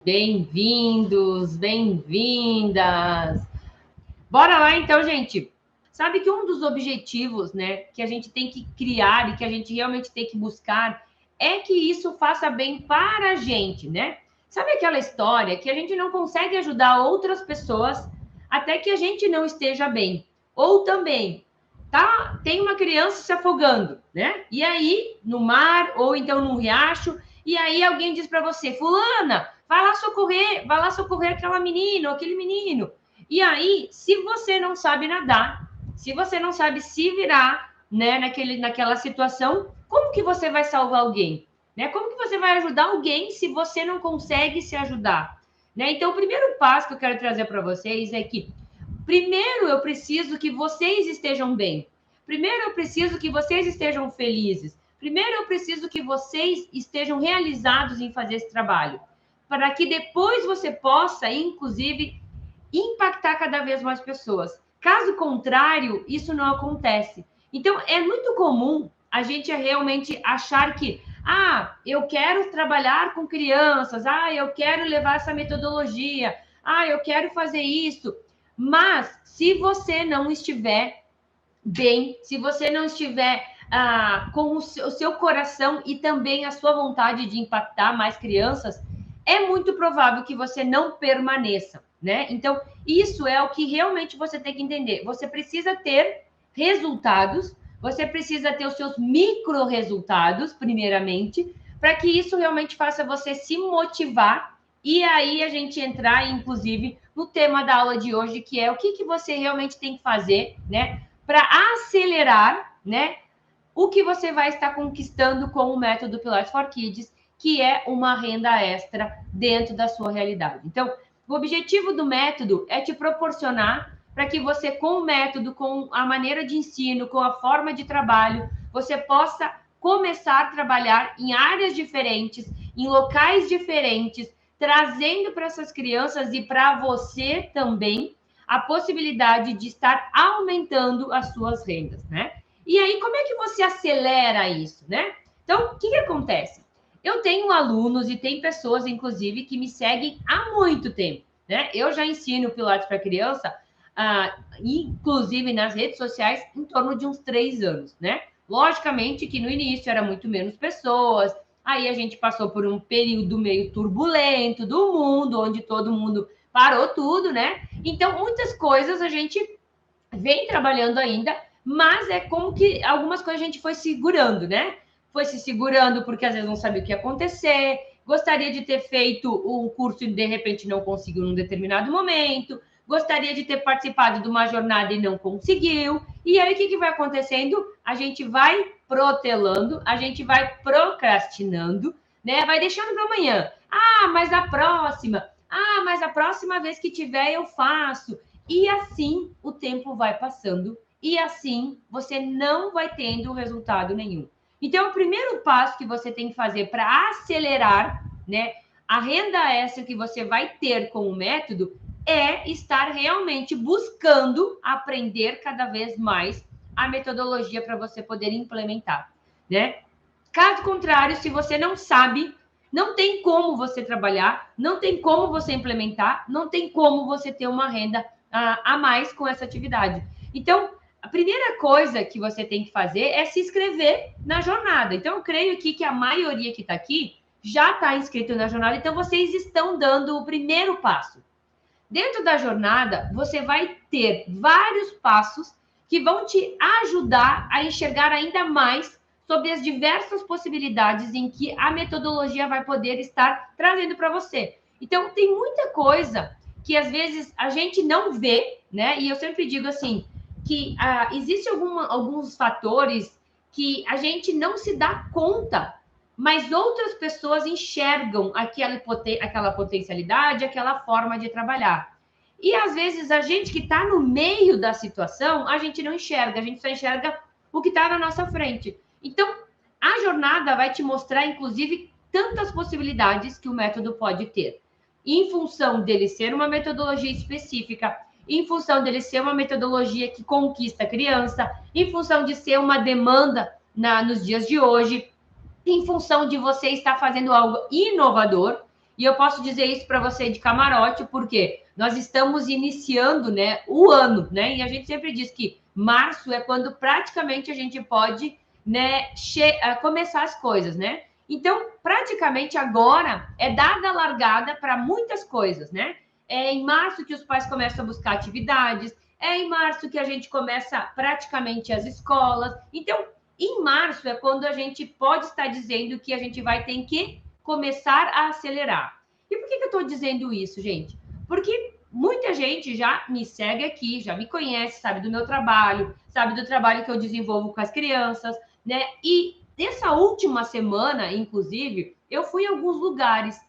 Bem-vindos, bem-vindas. Bora lá então, gente. Sabe que um dos objetivos, né, que a gente tem que criar e que a gente realmente tem que buscar é que isso faça bem para a gente, né? Sabe aquela história que a gente não consegue ajudar outras pessoas até que a gente não esteja bem? Ou também, tá? Tem uma criança se afogando, né? E aí, no mar ou então num riacho, e aí alguém diz para você: "Fulana, vai lá socorrer aquela menina ou aquele menino". E aí, se você não sabe nadar, se você não sabe se virar, né, naquela situação, como que você vai salvar alguém? Né? Como que você vai ajudar alguém se você não consegue se ajudar? Né? Então, o primeiro passo que eu quero trazer para vocês é que, primeiro, eu preciso que vocês estejam bem. Primeiro, eu preciso que vocês estejam felizes. Primeiro, eu preciso que vocês estejam realizados em fazer esse trabalho. Para que depois você possa, inclusive, impactar cada vez mais pessoas. Caso contrário, isso não acontece. Então, é muito comum a gente realmente achar que, eu quero trabalhar com crianças, eu quero levar essa metodologia, eu quero fazer isso. Mas, se você não estiver bem, se você não estiver com o seu coração e também a sua vontade de impactar mais crianças, é muito provável que você não permaneça, né? Então, isso é o que realmente você tem que entender. Você precisa ter resultados, você precisa ter os seus micro resultados, primeiramente, para que isso realmente faça você se motivar. E aí a gente entrar, inclusive, no tema da aula de hoje, que é o que você realmente tem que fazer, né? Para acelerar, né, o que você vai estar conquistando com o método Pilates for Kids, que é uma renda extra dentro da sua realidade. Então, o objetivo do método é te proporcionar para que você, com o método, com a maneira de ensino, com a forma de trabalho, você possa começar a trabalhar em áreas diferentes, em locais diferentes, trazendo para essas crianças e para você também a possibilidade de estar aumentando as suas rendas, né? E aí, como é que você acelera isso, né? Então, o que acontece? Eu tenho alunos e tem pessoas, inclusive, que me seguem há muito tempo, né? Eu já ensino Pilates para criança, inclusive nas redes sociais, em torno de uns 3 anos, né? Logicamente que no início era muito menos pessoas, aí a gente passou por um período meio turbulento do mundo, onde todo mundo parou tudo, né? Então, muitas coisas a gente vem trabalhando ainda, mas é como que algumas coisas a gente foi segurando, né? Foi se segurando porque às vezes não sabia o que ia acontecer, gostaria de ter feito um curso e de repente não conseguiu num determinado momento, gostaria de ter participado de uma jornada e não conseguiu. E aí o que vai acontecendo? A gente vai protelando, a gente vai procrastinando, né? Vai deixando para amanhã. Mas a próxima. Mas a próxima vez que tiver eu faço. E assim o tempo vai passando e assim você não vai tendo resultado nenhum. Então, o primeiro passo que você tem que fazer para acelerar, né, a renda extra que você vai ter com o método é estar realmente buscando aprender cada vez mais a metodologia para você poder implementar, né? Caso contrário, se você não sabe, não tem como você trabalhar, não tem como você implementar, não tem como você ter uma renda a mais com essa atividade. Então, a primeira coisa que você tem que fazer é se inscrever na jornada. Então, eu creio que a maioria que está aqui já está inscrito na jornada, então vocês estão dando o primeiro passo. Dentro da jornada, você vai ter vários passos que vão te ajudar a enxergar ainda mais sobre as diversas possibilidades em que a metodologia vai poder estar trazendo para você. Então, tem muita coisa que às vezes a gente não vê, né? E eu sempre digo assim, que existem alguns fatores que a gente não se dá conta, mas outras pessoas enxergam aquela potencialidade, aquela forma de trabalhar. E às vezes a gente que está no meio da situação, a gente não enxerga, a gente só enxerga o que está na nossa frente. Então, a jornada vai te mostrar, inclusive, tantas possibilidades que o método pode ter. Em função dele ser uma metodologia específica, em função dele ser uma metodologia que conquista a criança, em função de ser uma demanda nos dias de hoje, em função de você estar fazendo algo inovador. E eu posso dizer isso para você de camarote, porque nós estamos iniciando, né, o ano, né? E a gente sempre diz que março é quando praticamente a gente pode, né, começar as coisas, né? Então, praticamente agora é dada a largada para muitas coisas, né? É em março que os pais começam a buscar atividades, é em março que a gente começa praticamente as escolas. Então, em março é quando a gente pode estar dizendo que a gente vai ter que começar a acelerar. E por que eu estou dizendo isso, gente? Porque muita gente já me segue aqui, já me conhece, sabe do meu trabalho, sabe do trabalho que eu desenvolvo com as crianças, né? E nessa última semana, inclusive, eu fui em alguns lugares.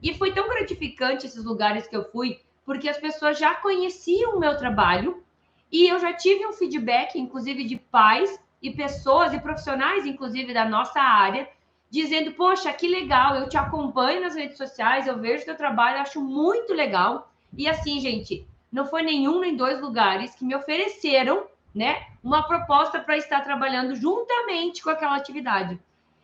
E foi tão gratificante esses lugares que eu fui, porque as pessoas já conheciam o meu trabalho e eu já tive um feedback, inclusive, de pais e pessoas e profissionais, inclusive, da nossa área, dizendo, poxa, que legal, eu te acompanho nas redes sociais, eu vejo teu trabalho, acho muito legal. E assim, gente, não foi nenhum nem dois lugares que me ofereceram, né, uma proposta para estar trabalhando juntamente com aquela atividade.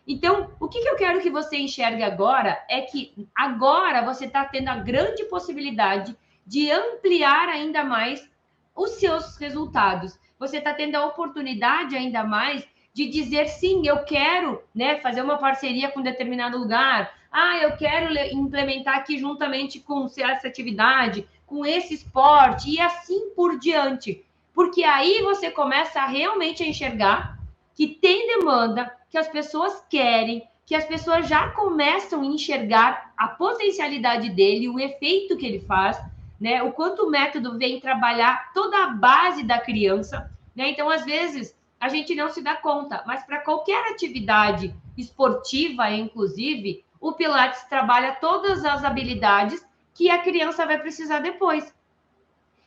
Então, o que eu quero que você enxergue agora é que agora você está tendo a grande possibilidade de ampliar ainda mais os seus resultados. Você está tendo a oportunidade ainda mais de dizer sim, eu quero, né, fazer uma parceria com determinado lugar. Ah, eu quero implementar aqui juntamente com essa atividade, com esse esporte e assim por diante. Porque aí você começa a realmente a enxergar que tem demanda, que as pessoas querem, que as pessoas já começam a enxergar a potencialidade dele, o efeito que ele faz, né? O quanto o método vem trabalhar toda a base da criança, né? Então, às vezes, a gente não se dá conta, mas para qualquer atividade esportiva, inclusive, o Pilates trabalha todas as habilidades que a criança vai precisar depois.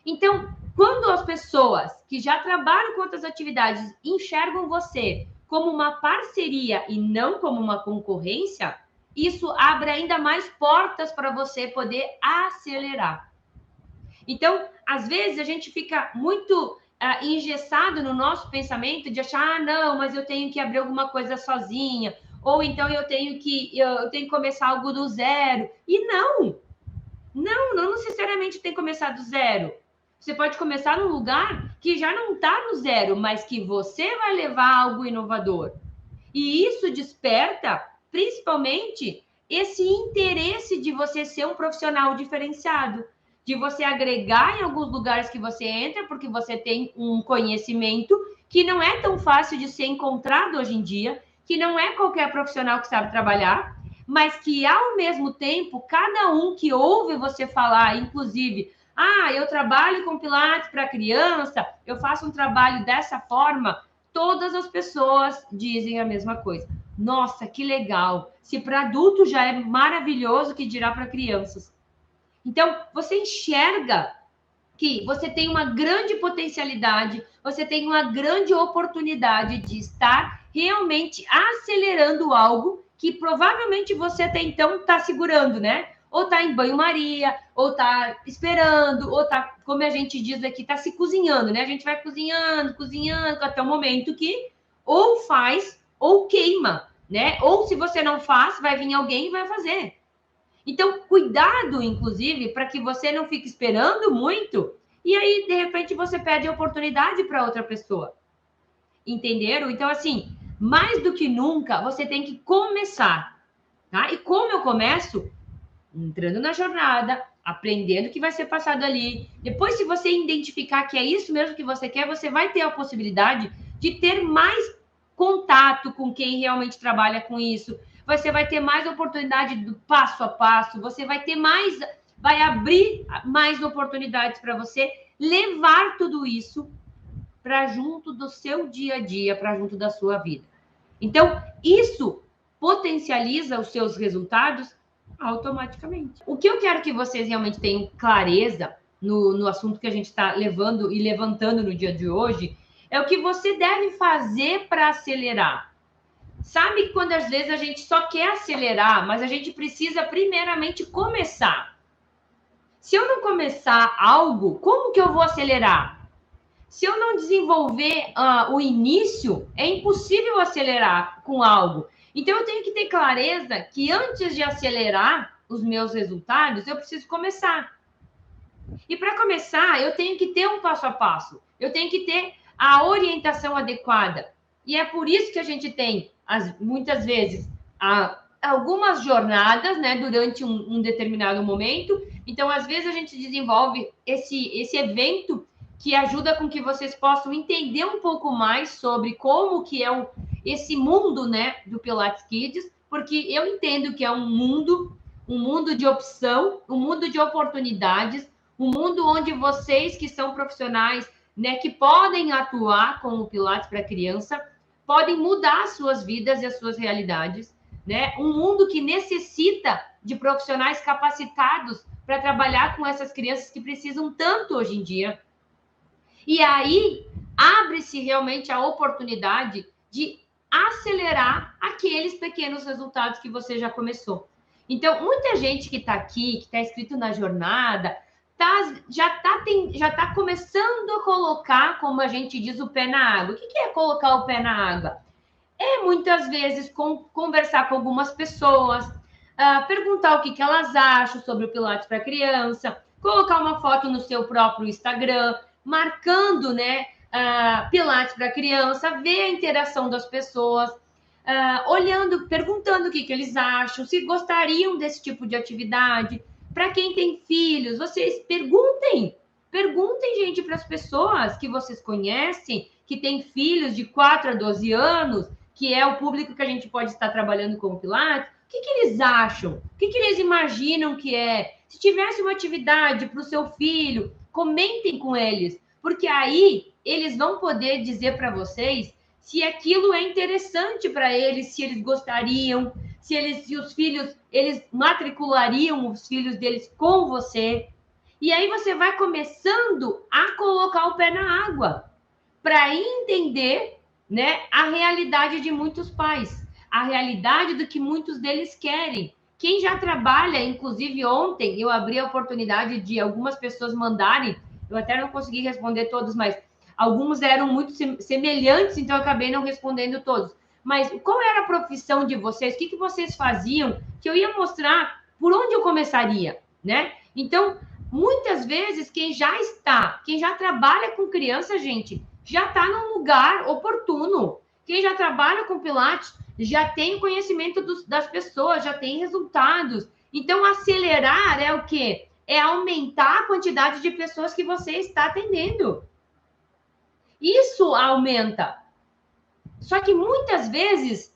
Então, quando as pessoas que já trabalham com outras atividades enxergam você como uma parceria e não como uma concorrência, isso abre ainda mais portas para você poder acelerar. Então, às vezes, a gente fica muito engessado no nosso pensamento de achar, ah, não, mas eu tenho que abrir alguma coisa sozinha, ou então eu tenho que começar algo do zero. E não necessariamente tem que começar do zero. Você pode começar num lugar que já não está no zero, mas que você vai levar algo inovador. E isso desperta, principalmente, esse interesse de você ser um profissional diferenciado, de você agregar em alguns lugares que você entra, porque você tem um conhecimento que não é tão fácil de ser encontrado hoje em dia, que não é qualquer profissional que sabe trabalhar, mas que, ao mesmo tempo, cada um que ouve você falar, inclusive, ah, eu trabalho com Pilates para criança, eu faço um trabalho dessa forma, todas as pessoas dizem a mesma coisa. Nossa, que legal! Se para adulto já é maravilhoso, que dirá para crianças. Então, você enxerga que você tem uma grande potencialidade, você tem uma grande oportunidade de estar realmente acelerando algo que provavelmente você até então está segurando, né? Ou está em banho-maria, ou está esperando, ou está, como a gente diz aqui, está se cozinhando, né? A gente vai cozinhando, até o momento que ou faz ou queima, né? Ou se você não faz, vai vir alguém e vai fazer. Então, cuidado, inclusive, para que você não fique esperando muito e aí, de repente, você perde a oportunidade para outra pessoa. Entenderam? Então, assim, mais do que nunca, você tem que começar. Tá? E como eu começo? Entrando na jornada, aprendendo o que vai ser passado ali. Depois, se você identificar que é isso mesmo que você quer, você vai ter a possibilidade de ter mais contato com quem realmente trabalha com isso. Você vai ter mais oportunidade do passo a passo, você vai ter mais, vai abrir mais oportunidades para você levar tudo isso para junto do seu dia a dia, para junto da sua vida. Então, isso potencializa os seus resultados automaticamente. O que eu quero que vocês realmente tenham clareza no assunto que a gente está levando e levantando no dia de hoje é o que você deve fazer para acelerar. Sabe quando às vezes a gente só quer acelerar, mas a gente precisa primeiramente começar. Se eu não começar algo, como que eu vou acelerar? Se eu não desenvolver o início, é impossível acelerar com algo. Então, eu tenho que ter clareza que antes de acelerar, os meus resultados, eu preciso começar. E para começar, eu tenho que ter um passo a passo, eu tenho que ter a orientação adequada. E é por isso que a gente tem, muitas vezes, algumas jornadas, né, durante um determinado momento. Então, às vezes, a gente desenvolve esse evento que ajuda com que vocês possam entender um pouco mais sobre como que é esse mundo, né, do Pilates Kids, porque eu entendo que é um mundo de opção, um mundo de oportunidades, um mundo onde vocês que são profissionais, né, que podem atuar com o Pilates para criança, podem mudar as suas vidas e as suas realidades, né? Um mundo que necessita de profissionais capacitados para trabalhar com essas crianças que precisam tanto hoje em dia. E aí abre-se realmente a oportunidade de acelerar aqueles pequenos resultados que você já começou. Então, muita gente que está aqui, que está inscrito na jornada, já tá começando a colocar, como a gente diz, o pé na água. O que é colocar o pé na água? É muitas vezes conversar com algumas pessoas, perguntar o que elas acham sobre o Pilates para criança, colocar uma foto no seu próprio Instagram, marcando, né, Pilates para criança, ver a interação das pessoas, olhando, perguntando o que eles acham, se gostariam desse tipo de atividade. Para quem tem filhos, vocês perguntem, gente, para as pessoas que vocês conhecem, que têm filhos de 4 a 12 anos, que é o público que a gente pode estar trabalhando com o Pilates, o que eles acham? O que eles imaginam que é? Se tivesse uma atividade para o seu filho, comentem com eles, porque aí eles vão poder dizer para vocês se aquilo é interessante para eles, se eles gostariam, se os filhos, eles matriculariam os filhos deles com você. E aí você vai começando a colocar o pé na água para entender, né, a realidade de muitos pais, a realidade do que muitos deles querem. Quem já trabalha, inclusive ontem, eu abri a oportunidade de algumas pessoas mandarem, eu até não consegui responder todos, mas alguns eram muito semelhantes, então eu acabei não respondendo todos. Mas qual era a profissão de vocês? O que vocês faziam? Que eu ia mostrar por onde eu começaria, né? Então, muitas vezes, quem já trabalha com criança, gente, já está num lugar oportuno. Quem já trabalha com Pilates já tem conhecimento das pessoas, já tem resultados. Então, acelerar é o quê? É aumentar a quantidade de pessoas que você está atendendo. Isso aumenta. Só que muitas vezes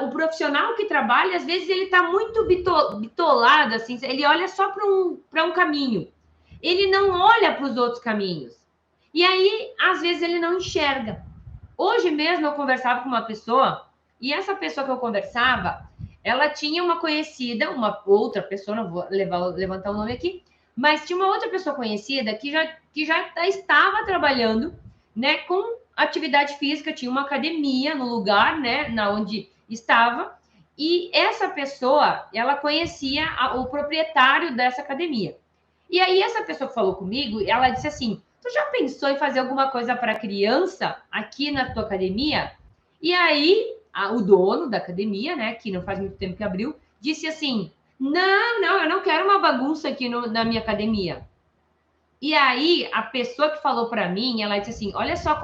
o profissional que trabalha, às vezes ele está muito bitolado, assim, ele olha só para um caminho. Ele não olha para os outros caminhos. E aí, às vezes, ele não enxerga. Hoje mesmo eu conversava com uma pessoa, e essa pessoa que eu conversava, ela tinha uma conhecida, uma outra pessoa, não vou levantar o nome aqui, mas tinha uma outra pessoa conhecida que já estava trabalhando, né, com atividade física, tinha uma academia no lugar, né, na onde estava, e essa pessoa, ela conhecia o proprietário dessa academia. E aí essa pessoa que falou comigo, ela disse assim: tu já pensou em fazer alguma coisa para criança aqui na tua academia? E aí o dono da academia, né, que não faz muito tempo que abriu, disse assim: não, eu não quero uma bagunça aqui na minha academia. E aí a pessoa que falou para mim, ela disse assim: olha só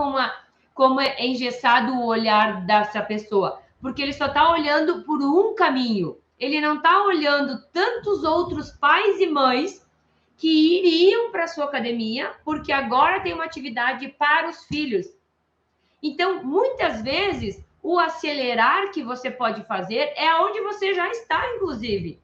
como é engessado o olhar dessa pessoa, porque ele só está olhando por um caminho. Ele não está olhando tantos outros pais e mães que iriam para a sua academia, porque agora tem uma atividade para os filhos. Então, muitas vezes, o acelerar que você pode fazer é onde você já está, inclusive.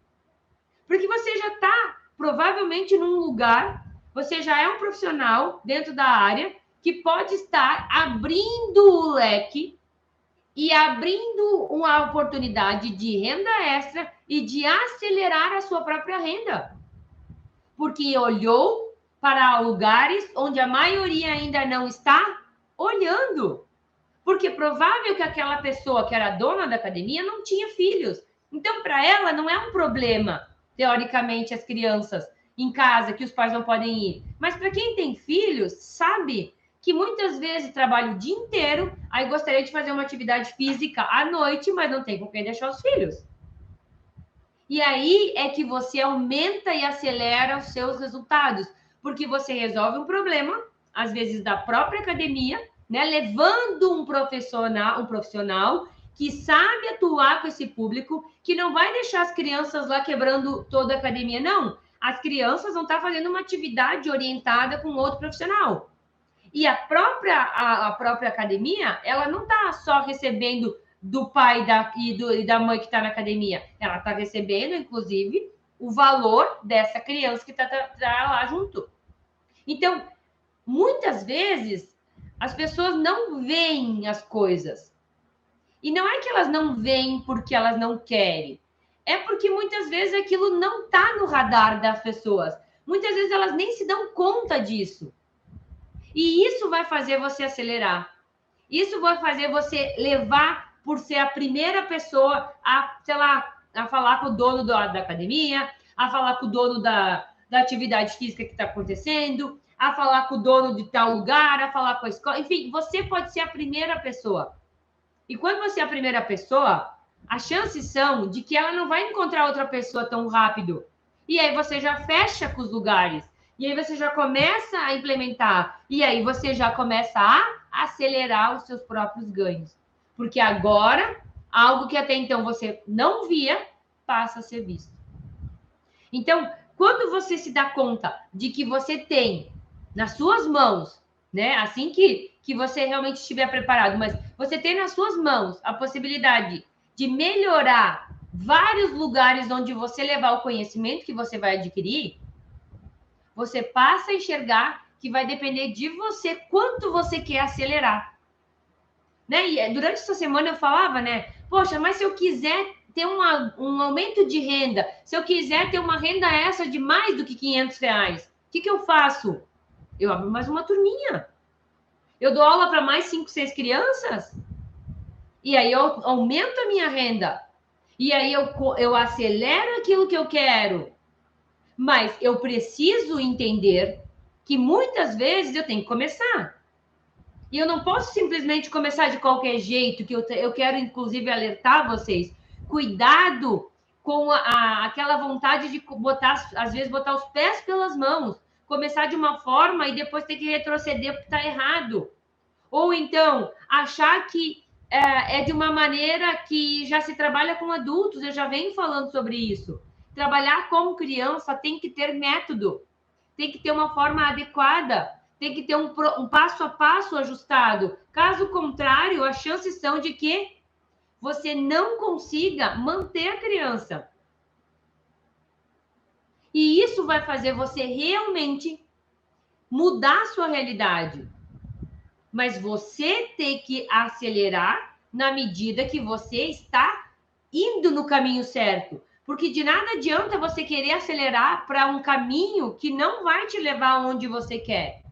Porque você já está, provavelmente, num lugar, você já é um profissional dentro da área que pode estar abrindo o leque e abrindo uma oportunidade de renda extra e de acelerar a sua própria renda. Porque olhou para lugares onde a maioria ainda não está olhando. Porque é provável que aquela pessoa que era dona da academia não tinha filhos. Então, para ela, não é um problema, teoricamente, as crianças em casa, que os pais não podem ir. Mas para quem tem filhos, sabe que muitas vezes trabalha o dia inteiro, aí gostaria de fazer uma atividade física à noite, mas não tem com quem deixar os filhos. E aí é que você aumenta e acelera os seus resultados, porque você resolve um problema, às vezes da própria academia, né, levando um profissional que sabe atuar com esse público, que não vai deixar as crianças lá quebrando toda a academia, não. As crianças vão estar fazendo uma atividade orientada com outro profissional. E a própria academia, ela não está só recebendo do pai e da mãe que está na academia. Ela está recebendo, inclusive, o valor dessa criança que está lá junto. Então, muitas vezes, as pessoas não veem as coisas. E não é que elas não veem porque elas não querem. É porque muitas vezes aquilo não está no radar das pessoas. Muitas vezes elas nem se dão conta disso. E isso vai fazer você acelerar. Isso vai fazer você levar por ser a primeira pessoa a, sei lá, a falar com o dono da academia, a falar com o dono da atividade física que está acontecendo, a falar com o dono de tal lugar, a falar com a escola. Enfim, você pode ser a primeira pessoa. E quando você é a primeira pessoa, as chances são de que ela não vai encontrar outra pessoa tão rápido. E aí você já fecha com os lugares. E aí você já começa a implementar. E aí você já começa a acelerar os seus próprios ganhos. Porque agora, algo que até então você não via, passa a ser visto. Então, quando você se dá conta de que você tem nas suas mãos, né? Assim que você realmente estiver preparado, mas você tem nas suas mãos a possibilidade de melhorar vários lugares onde você levar o conhecimento que você vai adquirir, você passa a enxergar que vai depender de você quanto você quer acelerar. Né? E durante essa semana eu falava, né? Poxa, mas se eu quiser ter um aumento de renda, se eu quiser ter uma renda extra de mais do que R$500, o que eu faço? Eu abro mais uma turminha. Eu dou aula para mais 5, 6 crianças. E aí eu aumento a minha renda. E aí eu acelero aquilo que eu quero. Mas eu preciso entender que muitas vezes eu tenho que começar. E eu não posso simplesmente começar de qualquer jeito, que eu quero, inclusive, alertar vocês. Cuidado com aquela vontade de botar, às vezes, botar os pés pelas mãos. Começar de uma forma e depois ter que retroceder porque está errado. Ou então, achar que é de uma maneira que já se trabalha com adultos. Eu já venho falando sobre isso. Trabalhar com criança tem que ter método. Tem que ter uma forma adequada. Tem que ter um passo a passo ajustado. Caso contrário, as chances são de que você não consiga manter a criança. E isso vai fazer você realmente mudar a sua realidade. Mas você tem que acelerar na medida que você está indo no caminho certo. Porque de nada adianta você querer acelerar para um caminho que não vai te levar aonde você quer.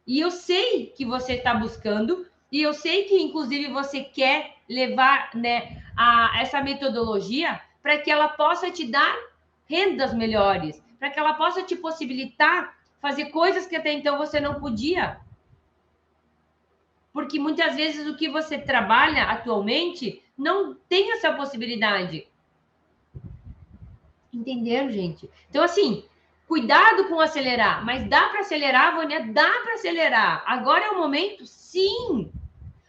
E eu sei que você está buscando, e eu sei que, inclusive, você quer levar, né, essa metodologia para que ela possa te dar rendas melhores, para que ela possa te possibilitar fazer coisas que até então você não podia. Porque muitas vezes o que você trabalha atualmente não tem essa possibilidade. Entenderam, gente? Então, assim, cuidado com acelerar, mas dá para acelerar, Vânia? Dá para acelerar. Agora é o momento? Sim.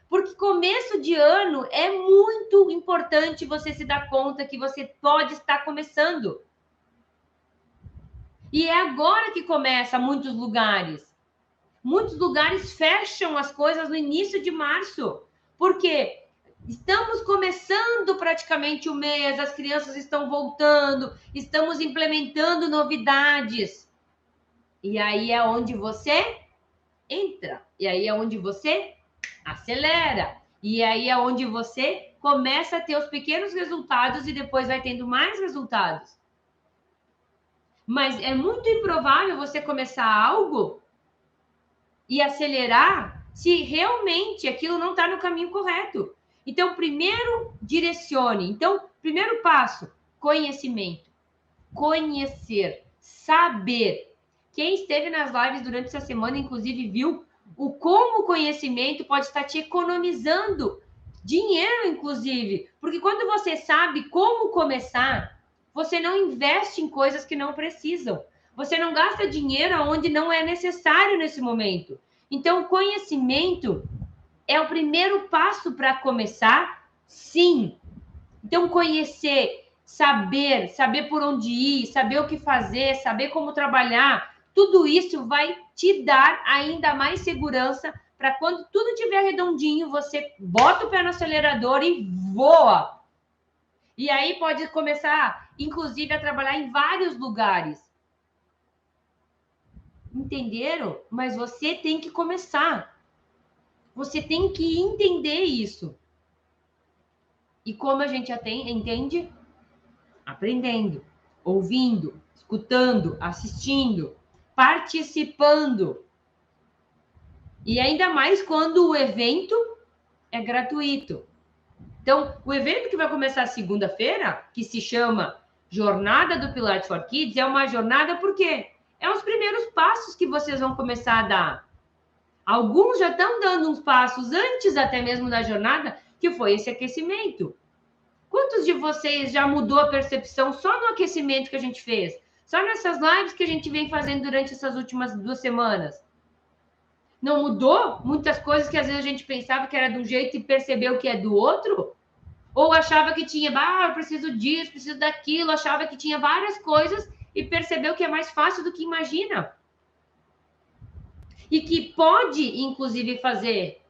Porque começo de ano é muito importante você se dar conta que você pode estar começando. E é agora que começa muitos lugares. Muitos lugares fecham as coisas no início de março. Porque estamos começando praticamente o mês, as crianças estão voltando, estamos implementando novidades. E aí é onde você entra. E aí é onde você acelera. E aí é onde você começa a ter os pequenos resultados e depois vai tendo mais resultados. Mas é muito improvável você começar algo e acelerar se realmente aquilo não está no caminho correto. Então, primeiro, direcione. Então, primeiro passo, conhecimento. Conhecer, saber. Quem esteve nas lives durante essa semana, inclusive, viu como o conhecimento pode estar te economizando dinheiro, inclusive, porque quando você sabe como começar, você não investe em coisas que não precisam. Você não gasta dinheiro onde não é necessário nesse momento. Então, conhecimento é o primeiro passo para começar, sim. Então, conhecer, saber por onde ir, saber o que fazer, saber como trabalhar, tudo isso vai te dar ainda mais segurança para quando tudo estiver redondinho, você bota o pé no acelerador e voa. E aí pode começar, inclusive, a trabalhar em vários lugares. Entenderam? Mas você tem que começar. Você tem que entender isso. E como a gente entende? Aprendendo, ouvindo, escutando, assistindo, participando. E ainda mais quando o evento é gratuito. Então, o evento que vai começar segunda-feira, que se chama Jornada do Pilates for Kids, é uma jornada porque é os primeiros passos que vocês vão começar a dar. Alguns já estão dando uns passos antes até mesmo da jornada, que foi esse aquecimento. Quantos de vocês já mudou a percepção só no aquecimento que a gente fez? Só nessas lives que a gente vem fazendo durante essas últimas 2 semanas? Não mudou muitas coisas que às vezes a gente pensava que era de um jeito e percebeu que é do outro? Ou achava que tinha, eu preciso disso, preciso daquilo, achava que tinha várias coisas e percebeu que é mais fácil do que imagina. E que pode, inclusive, fazer.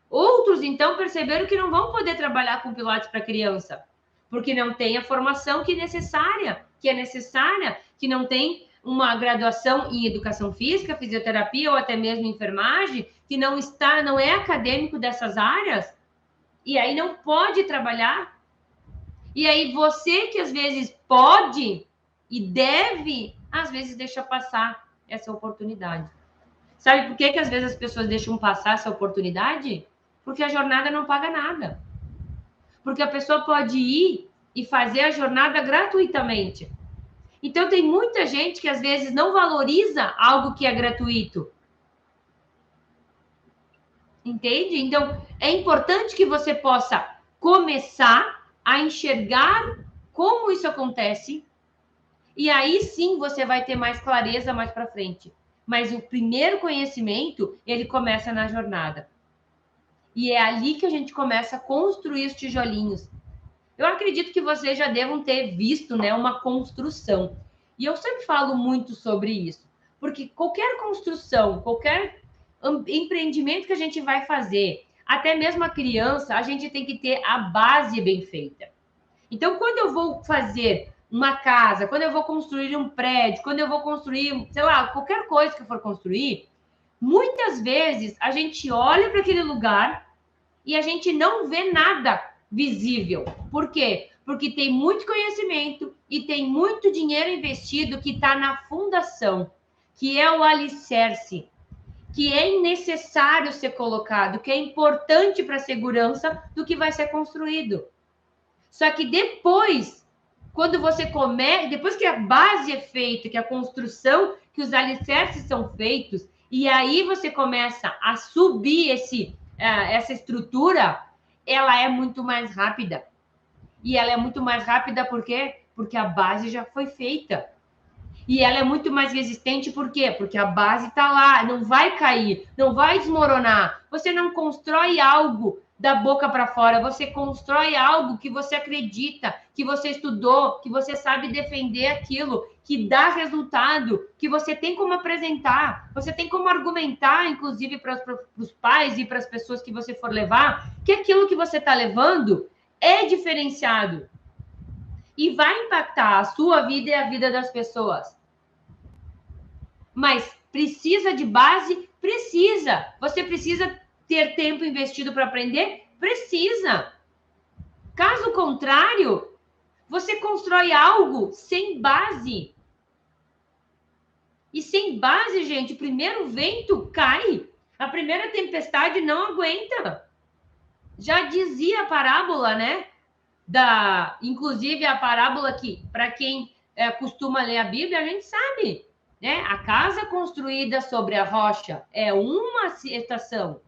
Outros, então, perceberam que não vão poder trabalhar com Pilates para criança, porque não tem a formação que é necessária, que não tem uma graduação em educação física, fisioterapia ou até mesmo enfermagem, que não é acadêmico dessas áreas, e aí não pode trabalhar. E aí você que às vezes pode e deve, às vezes deixa passar essa oportunidade. Sabe por que às vezes as pessoas deixam passar essa oportunidade? Porque a jornada não paga nada. Porque a pessoa pode ir e fazer a jornada gratuitamente. Então, tem muita gente que às vezes não valoriza algo que é gratuito. Entende? Então, é importante que você possa começar a enxergar como isso acontece. E aí sim você vai ter mais clareza mais para frente. Mas o primeiro conhecimento, ele começa na jornada. E é ali que a gente começa a construir os tijolinhos. Eu acredito que vocês já devam ter visto, né, uma construção. E eu sempre falo muito sobre isso. Porque qualquer construção, qualquer empreendimento que a gente vai fazer, até mesmo a criança, a gente tem que ter a base bem feita. Então, quando eu vou fazer uma casa, quando eu vou construir um prédio, quando eu vou construir, sei lá, qualquer coisa que eu for construir, muitas vezes a gente olha para aquele lugar e a gente não vê nada visível. Por quê? Porque tem muito conhecimento e tem muito dinheiro investido que está na fundação, que é o alicerce, que é necessário ser colocado, que é importante para a segurança do que vai ser construído. Só que depois, quando você começa, depois que a base é feita, que a construção, que os alicerces são feitos, e aí você começa a subir essa estrutura, ela é muito mais rápida. E ela é muito mais rápida por quê? Porque a base já foi feita. E ela é muito mais resistente por quê? Porque a base está lá, não vai cair, não vai desmoronar. Você não constrói algo da boca para fora, você constrói algo que você acredita, que você estudou, que você sabe defender aquilo, que dá resultado, que você tem como apresentar, você tem como argumentar, inclusive para os pais e para as pessoas que você for levar, que aquilo que você está levando é diferenciado e vai impactar a sua vida e a vida das pessoas. Mas precisa de base? Precisa. Você precisa ter tempo investido para aprender? Precisa. Caso contrário, você constrói algo sem base. E sem base, gente, o primeiro vento cai. A primeira tempestade não aguenta. Já dizia a parábola, né? Inclusive a parábola que, para quem costuma ler a Bíblia, a gente sabe. Né? A casa construída sobre a rocha é uma estação.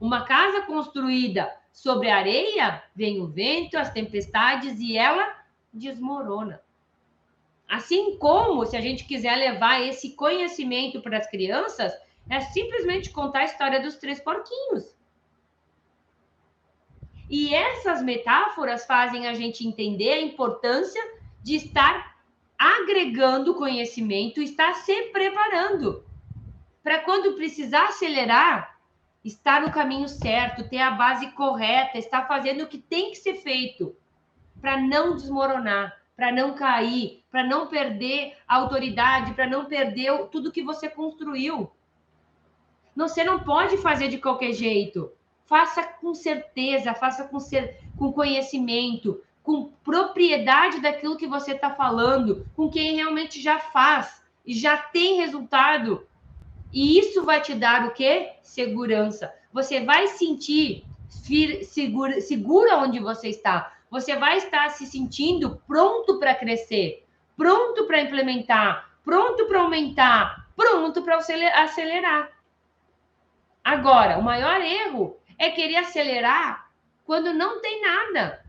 Uma casa construída sobre a areia, vem o vento, as tempestades e ela desmorona. Assim como, se a gente quiser levar esse conhecimento para as crianças, é simplesmente contar a história dos 3 porquinhos. E essas metáforas fazem a gente entender a importância de estar agregando conhecimento, estar se preparando para quando precisar acelerar, estar no caminho certo, ter a base correta, estar fazendo o que tem que ser feito para não desmoronar, para não cair, para não perder a autoridade, para não perder tudo que você construiu. Você não pode fazer de qualquer jeito. Faça com certeza, faça com conhecimento, com propriedade daquilo que você está falando, com quem realmente já faz e já tem resultado. E isso vai te dar o quê? Segurança. Você vai sentir segura onde você está. Você vai estar se sentindo pronto para crescer, pronto para implementar, pronto para aumentar, pronto para acelerar. Agora, o maior erro é querer acelerar quando não tem nada.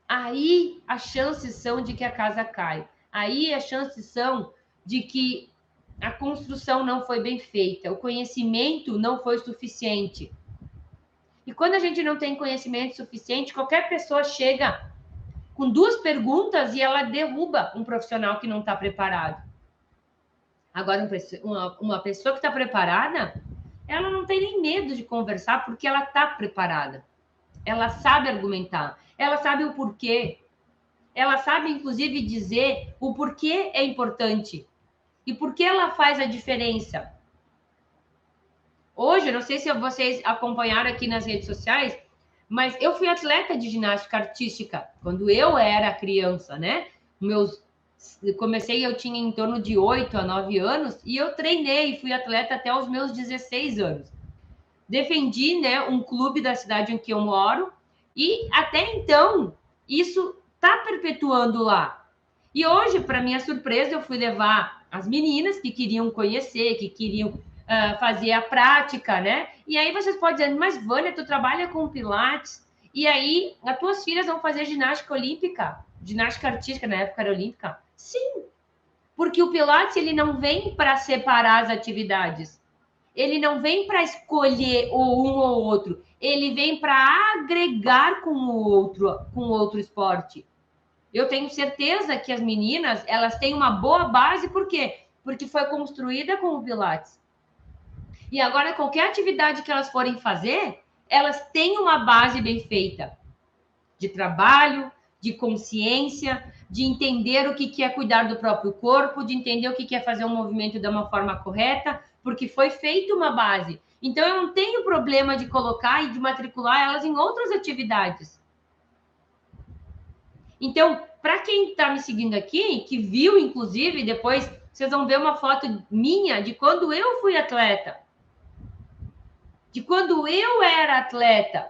Aí as chances são de que a casa cai. Aí as chances são de que a construção não foi bem feita, o conhecimento não foi suficiente. E quando a gente não tem conhecimento suficiente, qualquer pessoa chega com 2 perguntas e ela derruba um profissional que não está preparado. Agora, uma pessoa que está preparada, ela não tem nem medo de conversar porque ela está preparada. Ela sabe argumentar, ela sabe o porquê. Ela sabe, inclusive, dizer o porquê é importante e por que ela faz a diferença. Hoje, não sei se vocês acompanharam aqui nas redes sociais, mas eu fui atleta de ginástica artística quando eu era criança, né? Eu tinha em torno de 8 a 9 anos e eu treinei, fui atleta até os meus 16 anos. Defendi, né, um clube da cidade em que eu moro e até então isso está perpetuando lá. E hoje, para minha surpresa, eu fui levar as meninas que queriam conhecer, que queriam fazer a prática, né? E aí vocês podem dizer, mas Vânia, tu trabalha com Pilates, e aí as tuas filhas vão fazer ginástica olímpica, ginástica artística, na época era olímpica? Sim, porque o Pilates ele não vem para separar as atividades, ele não vem para escolher um ou outro, ele vem para agregar com outro esporte. Eu tenho certeza que as meninas, elas têm uma boa base, por quê? Porque foi construída com o Pilates. E agora, qualquer atividade que elas forem fazer, elas têm uma base bem feita de trabalho, de consciência, de entender o que é cuidar do próprio corpo, de entender o que é fazer um movimento de uma forma correta, porque foi feita uma base. Então, eu não tenho problema de colocar e de matricular elas em outras atividades. Então, para quem está me seguindo aqui, que viu, inclusive, depois vocês vão ver uma foto minha de quando eu fui atleta. De quando eu era atleta.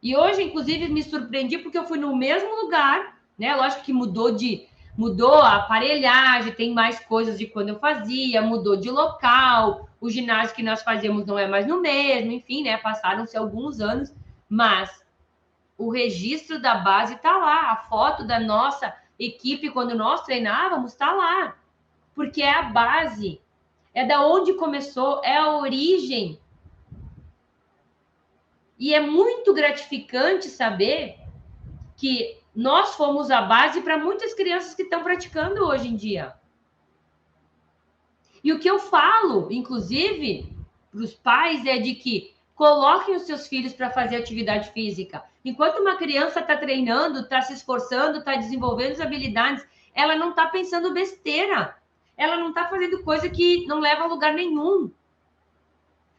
E hoje, inclusive, me surpreendi porque eu fui no mesmo lugar, né? Lógico que mudou a aparelhagem, tem mais coisas de quando eu fazia, mudou de local, o ginásio que nós fazemos não é mais no mesmo, enfim, né? Passaram-se alguns anos, mas o registro da base está lá, a foto da nossa equipe quando nós treinávamos está lá, porque é a base, é da onde começou, é a origem. E é muito gratificante saber que nós fomos a base para muitas crianças que estão praticando hoje em dia. E o que eu falo, inclusive, para os pais é de que coloquem os seus filhos para fazer atividade física. Enquanto uma criança está treinando, está se esforçando, está desenvolvendo as habilidades, ela não está pensando besteira. Ela não está fazendo coisa que não leva a lugar nenhum.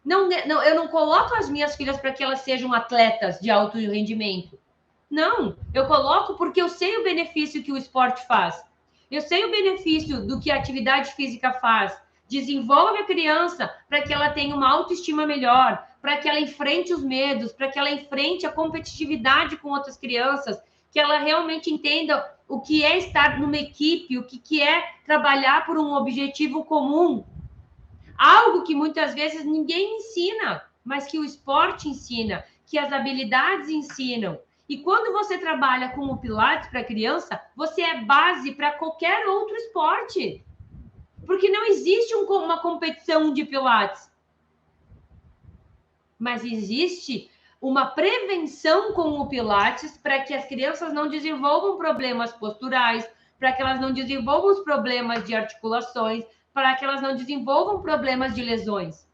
Não, eu não coloco as minhas filhas para que elas sejam atletas de alto rendimento. Não, eu coloco porque eu sei o benefício que o esporte faz. Eu sei o benefício do que a atividade física faz. Desenvolve a criança para que ela tenha uma autoestima melhor, para que ela enfrente os medos, para que ela enfrente a competitividade com outras crianças, que ela realmente entenda o que é estar numa equipe, o que é trabalhar por um objetivo comum. Algo que muitas vezes ninguém ensina. mas que o esporte ensina, que as habilidades ensinam. E quando você trabalha com o Pilates para criança, você é base para qualquer outro esporte. Porque não existe uma competição de Pilates. Mas existe uma prevenção com o Pilates para que as crianças não desenvolvam problemas posturais, para que elas não desenvolvam os problemas de articulações, para que elas não desenvolvam problemas de lesões.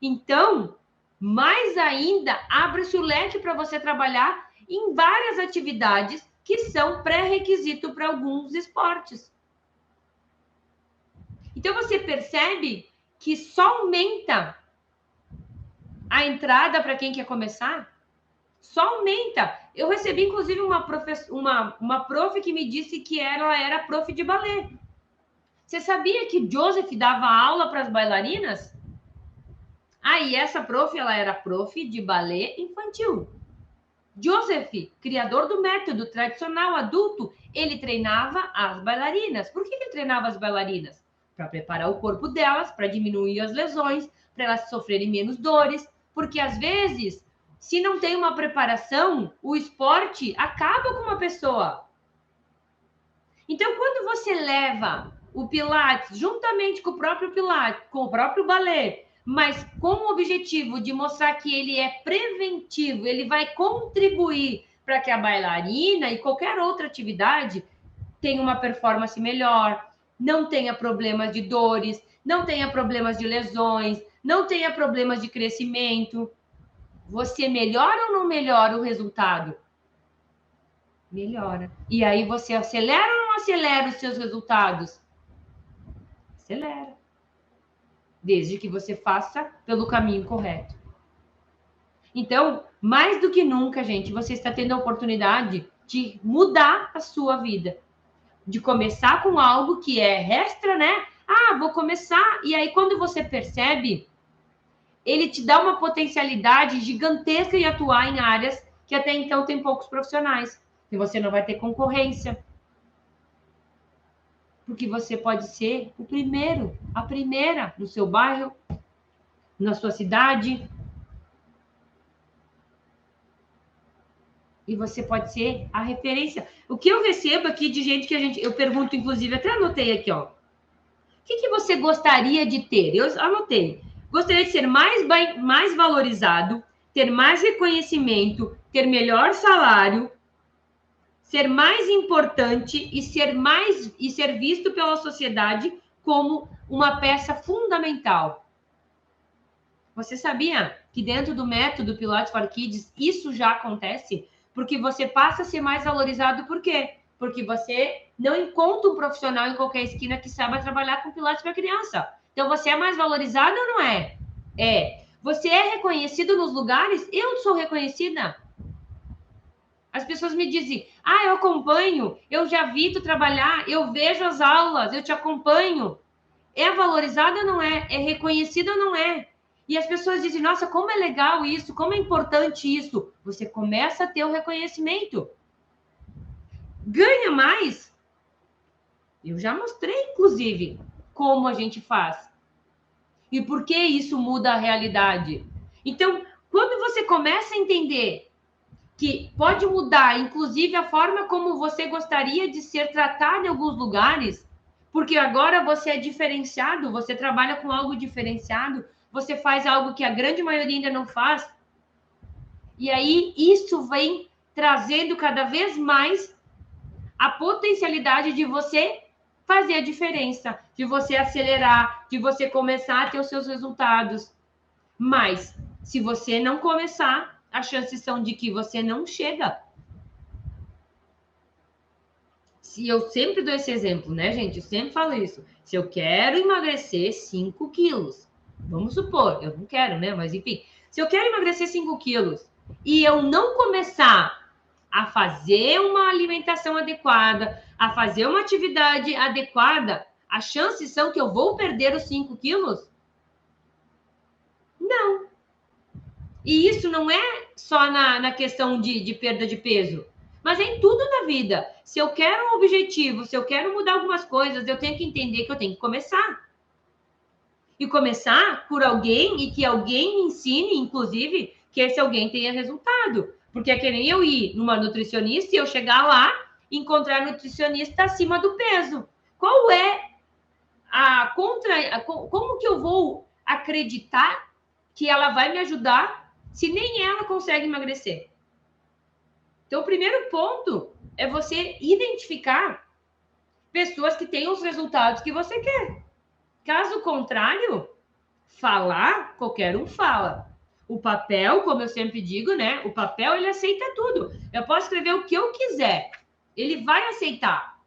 Então, mais ainda, abre-se o leque para você trabalhar em várias atividades que são pré-requisito para alguns esportes. Então, você percebe que só aumenta a entrada para quem quer começar? Só aumenta. Eu recebi, inclusive, uma prof que me disse que ela era prof de balé. Você sabia que Joseph dava aula para as bailarinas? E essa prof, ela era prof de balé infantil. Joseph, criador do método tradicional adulto, ele treinava as bailarinas. Por que ele treinava as bailarinas? Para preparar o corpo delas, para diminuir as lesões, para elas sofrerem menos dores, porque às vezes, se não tem uma preparação, o esporte acaba com uma pessoa. Então, quando você leva o Pilates juntamente com o próprio Pilates, com o próprio balé, mas com o objetivo de mostrar que ele é preventivo, ele vai contribuir para que a bailarina e qualquer outra atividade tenha uma performance melhor, não tenha problemas de dores, não tenha problemas de lesões, não tenha problemas de crescimento. Você melhora ou não melhora o resultado? Melhora. E aí você acelera ou não acelera os seus resultados? Acelera. Desde que você faça pelo caminho correto. Então, mais do que nunca, gente, você está tendo a oportunidade de mudar a sua vida. De começar com algo que é extra, né? Vou começar. E aí, quando você percebe, ele te dá uma potencialidade gigantesca de atuar em áreas que até então tem poucos profissionais. E você não vai ter concorrência. Porque você pode ser o primeiro, a primeira no seu bairro, na sua cidade. E você pode ser a referência. O que eu recebo aqui de gente que eu pergunto, inclusive, até anotei aqui, ó. O que você gostaria de ter? Eu anotei. Gostaria de ser mais valorizado, ter mais reconhecimento, ter melhor salário, ser mais importante e ser visto pela sociedade como uma peça fundamental. Você sabia que dentro do método Pilates for Kids isso já acontece? Porque você passa a ser mais valorizado, por quê? Porque você não encontra um profissional em qualquer esquina que saiba trabalhar com Pilates para criança. Então, você é mais valorizado ou não é? É. Você é reconhecido nos lugares? Eu sou reconhecida. As pessoas me dizem, eu acompanho, eu já vi tu trabalhar, eu vejo as aulas, eu te acompanho. É valorizado ou não é? É reconhecido ou não é? E as pessoas dizem, nossa, como é legal isso, como é importante isso. Você começa a ter o reconhecimento. Ganha mais. Eu já mostrei, inclusive, como a gente faz. E por que isso muda a realidade. Então, quando você começa a entender que pode mudar, inclusive, a forma como você gostaria de ser tratado em alguns lugares, porque agora você é diferenciado, você trabalha com algo diferenciado, você faz algo que a grande maioria ainda não faz. E aí, isso vem trazendo cada vez mais a potencialidade de você fazer a diferença, de você acelerar, de você começar a ter os seus resultados. Mas, se você não começar, as chances são de que você não chega. Se eu sempre dou esse exemplo, né, gente? Eu sempre falo isso. Se eu quero emagrecer 5 quilos, vamos supor, eu não quero, né? Mas enfim, se eu quero emagrecer 5 quilos e eu não começar a fazer uma alimentação adequada, a fazer uma atividade adequada, as chances são que eu vou perder os 5 quilos? Não. E isso não é só na questão de perda de peso, mas é em tudo na vida. Se eu quero um objetivo, se eu quero mudar algumas coisas, eu tenho que entender que eu tenho que começar. E começar por alguém e que alguém me ensine, inclusive, que esse alguém tenha resultado. Porque é que nem eu ir numa nutricionista e eu chegar lá e encontrar nutricionista acima do peso. Qual é como que eu vou acreditar que ela vai me ajudar se nem ela consegue emagrecer? Então, o primeiro ponto é você identificar pessoas que têm os resultados que você quer. Caso contrário, falar, qualquer um fala. O papel, como eu sempre digo, né? O papel, ele aceita tudo. Eu posso escrever o que eu quiser. Ele vai aceitar.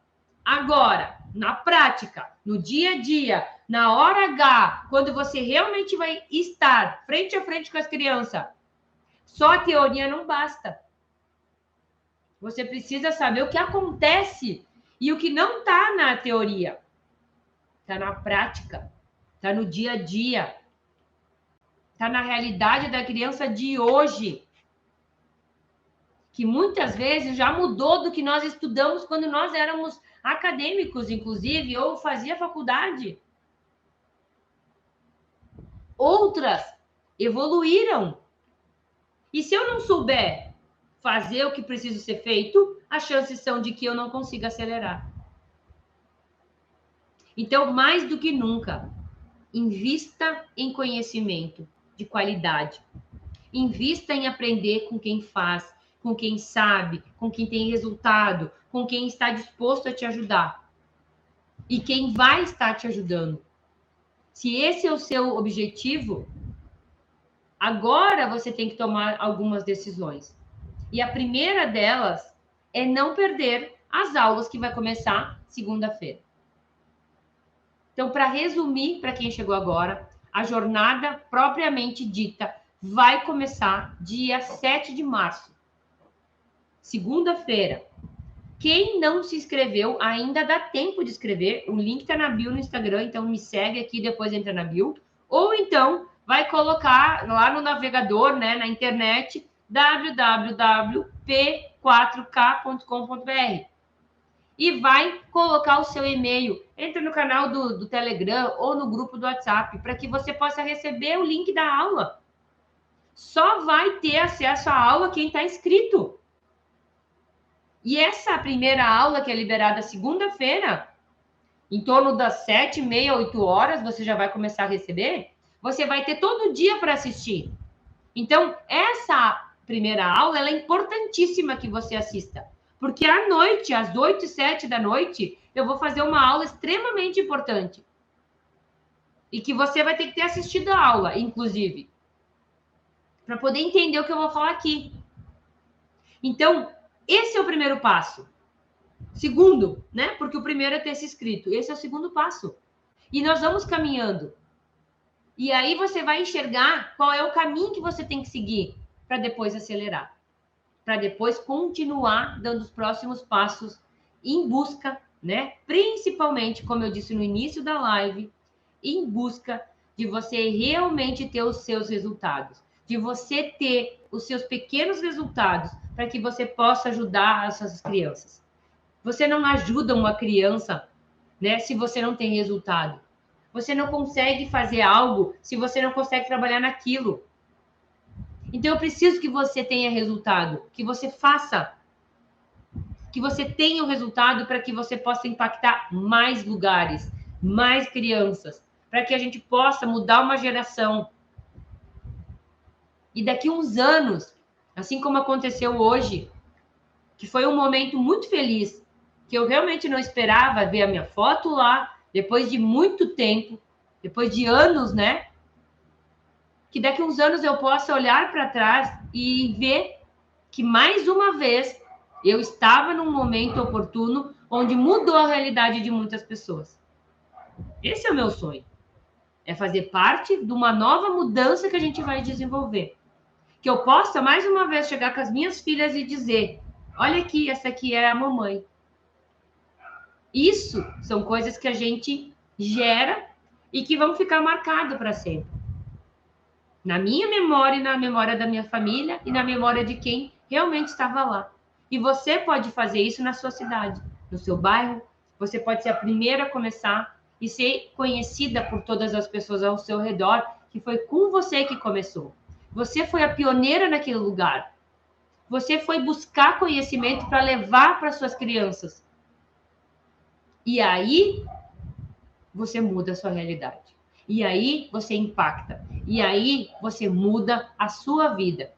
Agora, na prática, no dia a dia, na hora H, quando você realmente vai estar frente a frente com as crianças, só a teoria não basta. Você precisa saber o que acontece e o que não está na teoria. Está na prática, está no dia a dia, está na realidade da criança de hoje, que muitas vezes já mudou do que nós estudamos quando nós éramos acadêmicos, inclusive, ou fazia faculdade. Outras evoluíram. E se eu não souber fazer o que precisa ser feito, as chances são de que eu não consiga acelerar. Então, mais do que nunca, invista em conhecimento de qualidade. Invista em aprender com quem faz, com quem sabe, com quem tem resultado, com quem está disposto a te ajudar. E quem vai estar te ajudando. Se esse é o seu objetivo, agora você tem que tomar algumas decisões. E a primeira delas é não perder as aulas que vai começar segunda-feira. Então, para resumir, para quem chegou agora, a jornada propriamente dita vai começar dia 7 de março, segunda-feira. Quem não se inscreveu, ainda dá tempo de inscrever. O link está na bio no Instagram, então me segue aqui, depois entra na bio. Ou então, vai colocar lá no navegador, né, na internet, www.p4k.com.br. E vai colocar o seu e-mail. Entra no canal do Telegram ou no grupo do WhatsApp, para que você possa receber o link da aula. Só vai ter acesso à aula quem está inscrito. E essa primeira aula, que é liberada segunda-feira, em torno das 7h30, 8 horas, você já vai começar a receber. Você vai ter todo dia para assistir. Então, essa primeira aula, ela é importantíssima que você assista. Porque à noite, às 8h07 da noite, eu vou fazer uma aula extremamente importante. E que você vai ter que ter assistido a aula, inclusive. Para poder entender o que eu vou falar aqui. Então, esse é o primeiro passo. Segundo, né? Porque o primeiro é ter se inscrito. Esse é o segundo passo. E nós vamos caminhando. E aí você vai enxergar qual é o caminho que você tem que seguir para depois acelerar. Para depois continuar dando os próximos passos em busca, né? Principalmente, como eu disse no início da live, em busca de você realmente ter os seus resultados. De você ter os seus pequenos resultados para que você possa ajudar as suas crianças. Você não ajuda uma criança, né, se você não tem resultado. Você não consegue fazer algo se você não consegue trabalhar naquilo. Então, eu preciso que você tenha resultado, que você faça, que você tenha o resultado para que você possa impactar mais lugares, mais crianças, para que a gente possa mudar uma geração. E daqui a uns anos, assim como aconteceu hoje, que foi um momento muito feliz, que eu realmente não esperava ver a minha foto lá, depois de muito tempo, depois de anos, né? Que daqui a uns anos eu possa olhar para trás e ver que mais uma vez eu estava num momento oportuno onde mudou a realidade de muitas pessoas. Esse é o meu sonho. É fazer parte de uma nova mudança que a gente vai desenvolver. Que eu possa mais uma vez chegar com as minhas filhas e dizer: olha aqui, essa aqui é a mamãe. Isso são coisas que a gente gera e que vão ficar marcadas para sempre. Na minha memória e na memória da minha família e na memória de quem realmente estava lá. E você pode fazer isso na sua cidade, no seu bairro. Você pode ser a primeira a começar. e ser conhecida por todas as pessoas ao seu redor, que foi com você que começou. Você foi a pioneira naquele lugar. Você foi buscar conhecimento para levar para suas crianças. E aí você muda a sua realidade. E aí você impacta. E aí você muda a sua vida.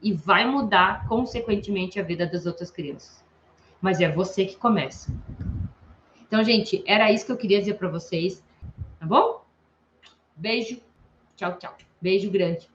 E vai mudar, consequentemente, a vida das outras crianças. Mas é você que começa. Então, gente, era isso que eu queria dizer para vocês. Tá bom? Beijo. Tchau, tchau. Beijo grande.